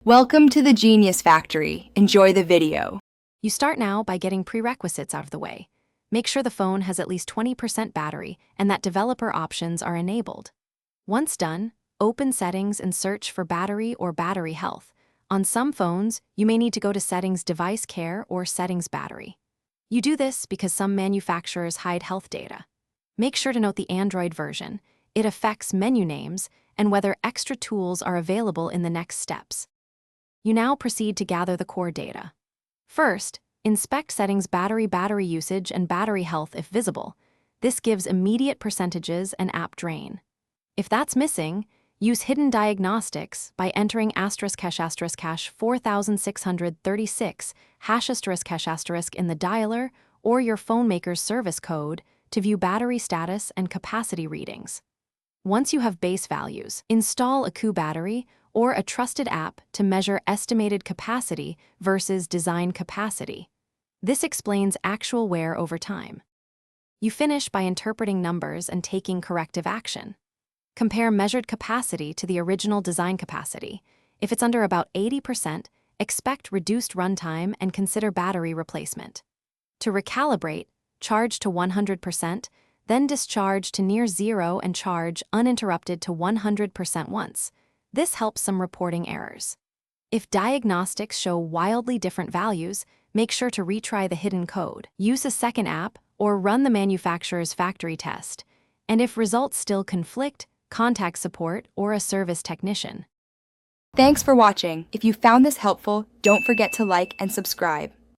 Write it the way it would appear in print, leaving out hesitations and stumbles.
Welcome to the Genius Factory. Enjoy the video. You start now by getting prerequisites out of the way. Make sure the phone has at least 20% battery and that developer options are enabled. Once done, open Settings and search for Battery or Battery Health. On some phones, you may need to go to Settings Device Care or Settings Battery. You do this because some manufacturers hide health data. Make sure to note the Android version. It affects menu names and whether extra tools are available in the next steps. You now proceed to gather the core data. First, inspect settings battery usage and battery health if visible. This gives immediate percentages and app drain. If that's missing, use hidden diagnostics by entering *##4636 ## in the dialer or your phone maker's service code to view battery status and capacity readings. Once you have base values, install a Q battery or a trusted app to measure estimated capacity versus design capacity. This explains actual wear over time. You finish by interpreting numbers and taking corrective action. Compare measured capacity to the original design capacity. If it's under about 80%, expect reduced runtime and consider battery replacement. To recalibrate, charge to 100%, then discharge to near zero and charge uninterrupted to 100% once. This helps some reporting errors. If diagnostics show wildly different values, make sure to retry the hidden code. Use a second app or run the manufacturer's factory test. And if results still conflict, contact support or a service technician. Thanks for watching. If you found this helpful, don't forget to like and subscribe.